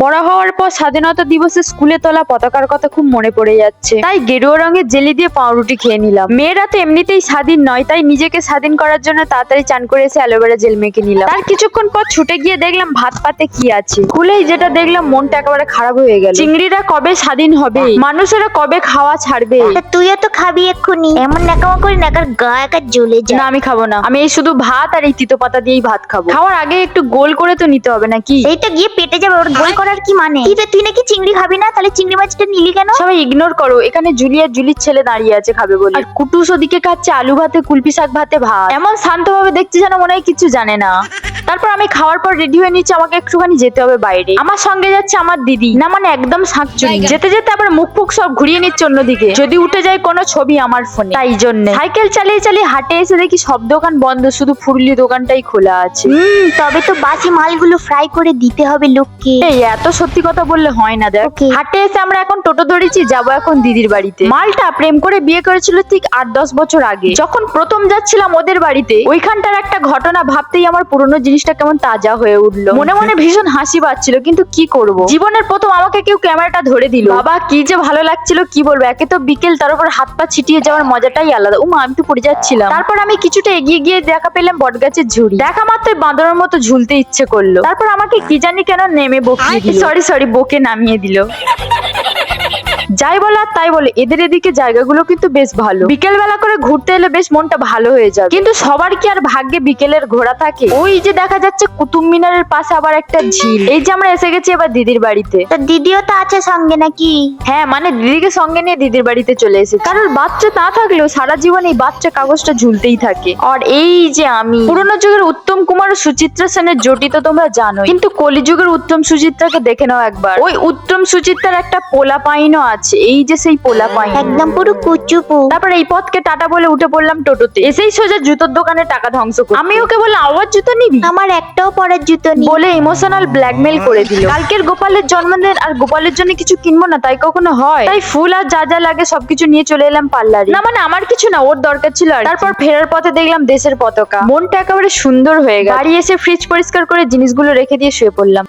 বড় হওয়ার পর স্বাধীনতা দিবসে স্কুলে তোলা পতাকার কথা খুব মনে পড়ে যাচ্ছে, তাই গেরুয়া রঙের জেলি দিয়ে পাউরুটি খেয়ে নিলাম। মেয়েরা তো এমনিতেই স্বাধীন নয়, তাই নিজেকে স্বাধীন করার জন্য তাড়াতাড়ি চান করে এসে অ্যালোভেরা জেল মেখে নিলাম। তার কিছুক্ষণ পর ছুটে গিয়ে দেখলাম ভাত পাতে কি আছে। খুলেই যেটা দেখলাম মনটা একেবারে খারাপ হয়ে গেল। চিংড়িরা কবে স্বাধীন হবে, মানুষেরা কবে খাওয়া ছাড়বে। তুইও তো খাবি এক্ষুনি, এমন নাকামা করে নাকার গা একা জ্বলে যায়। না আমি খাবো না, আমি এই শুধু ভাত আর এই তিতো পাতা দিয়েই ভাত খাবো। খাওয়ার আগে একটু গোল করে তো নিতে হবে নাকি? এইটা গিয়ে পেটে যাবে, ওর গোল করার কি মানে? তুই নাকি চিংড়ি খাবি না, তাহলে চিংড়ি মাছটা নিলি কেন? সবাই ইগনোর করো, এখানে জুলি আর জুলির ছেলে দাঁড়িয়ে আছে খাবে বলে। আর কুটুস ওদিকে খাচ্ছে আলু ভাতে কুলপি শাক ভাতে ভাত। এমন শান্তভাবে দেখছি যেন মনে হয় কিছু জানে না। তারপর আমি খাওয়ার পর রেডি হয়ে নিচ্ছি, আমাকে একটুখানি যেতে হবে বাইরে। আমার সঙ্গে যাচ্ছে আমার দিদি, না মানে একদম শাঁকচুনি। যেতে যেতে আবার মুখ ফুক সব ঘুরিয়ে নিচ্ছে অন্যদিকে, যদি উঠে যায় কোনো ছবি আমার ফোনে। তাই জন্য সাইকেল চালিয়ে চালিয়ে হাঁটে এসে দেখি সব দোকান বন্ধ, শুধু ফুরলি দোকানটাই খোলা আছে। তবে তো বাসি মালগুলো ফ্রাই করে দিতে হবে লোককে। এই এত সত্যি কথা বললে হয় না। দেখ Okay. হাটে এসে আমরা এখন টোটো ধরেছি, যাবো এখন দিদির বাড়িতে। মালটা প্রেম করে বিয়ে করেছিল ঠিক 8-10 বছর আগে। যখন প্রথম যাচ্ছিলাম ওদের বাড়িতে, ওইখানটার একটা ঘটনা ভাবতেই আমার পুরনো জিনিসটা কেমন তাজা হয়ে উঠলো। মনে মনে ভীষণ হাসি পাচ্ছিল, কিন্তু কি করব, জীবনের প্রথম আমাকে কেউ ক্যামেরাটা ধরে দিল। বাবা কি যে ভালো লাগছিল কি বলবো। একে তো বিকেল, তার উপর হাত পা ছিটিয়ে যাওয়ার মজাটাই আলাদা। উমা আমি তো পড়ে যাচ্ছিলাম। তারপর আমি কিছুটা এগিয়ে গিয়ে দেখা পেলাম বটগাছের ঝুড়ি। দেখা মাত্রই বাঁদরের মতো ঝুলতে ইচ্ছে করলো। তারপর আমাকে কি জানি কেন নেমে বকিয়ে দিল, সরি বকে নামিয়ে দিল। যাই বলো আর তাই বলে, এদের এদিকে জায়গাগুলো কিন্তু বেশ ভালো। বিকেল বেলা করে ঘুরতে এলে বেশ মনটা ভালো হয়ে যাবে। কিন্তু সবার কি আর ভাগ্যে বিকেলের ঘোরা থাকে? ওই যে দেখা যাচ্ছে কুতুব মিনারের পাশে আবার একটা ঝিল। এই যে আমরা এসে গেছি এবার দিদির বাড়িতে। তো দিদিও তো আছে সঙ্গে নাকি? হ্যাঁ মানে দিদিকে সঙ্গে নিয়ে দিদির বাড়িতে চলে এসেছি। কারোর বাচ্চা না থাকলেও সারা জীবন এই বাচ্চা কাগজটা ঝুলতেই থাকে। আর এই যে আমি, পুরোনো যুগের উত্তম কুমার ও সুচিত্রা সেনের জুটি তো তোমরা জানোই, কিন্তু কলিযুগের উত্তম সুচিত্রাকে দেখে নাও একবার। ওই উত্তম সুচিত্রার একটা পোলা পাইনও আছে, এই যে সেই পোলা পাইন, একদম পুরো কুচুপু। তারপর এই পথকে টাটা বলে উঠে পড়লাম টোটোতে। এসেই সোজা জুতোর দোকানে টাকা ধ্বংস করি। আমি ওকে বললাম আবার জুতো নিবি? আমার একটাও পরার জুতো নেই বলে ইমোশনাল ব্ল্যাকমেল করে দিল। কালকের গোপালের জন্মদিন, আর গোপালের জন্য কিছু কিনবো না তাই কখনো হয়? তাই ফুল আর যা যা লাগে সবকিছু নিয়ে চলে এলাম পার্লারে। না মানে আমার কিছু না, ওর দরকার ছিল। তারপর ফেরার পথে দেখলাম দেশের পতাকা। মনটা একেবারে সুন্দর হয়ে গেল। বাড়ি এসে ফ্রিজ পরিষ্কার করে জিনিসগুলো রেখে দিয়ে শুয়ে পড়লাম।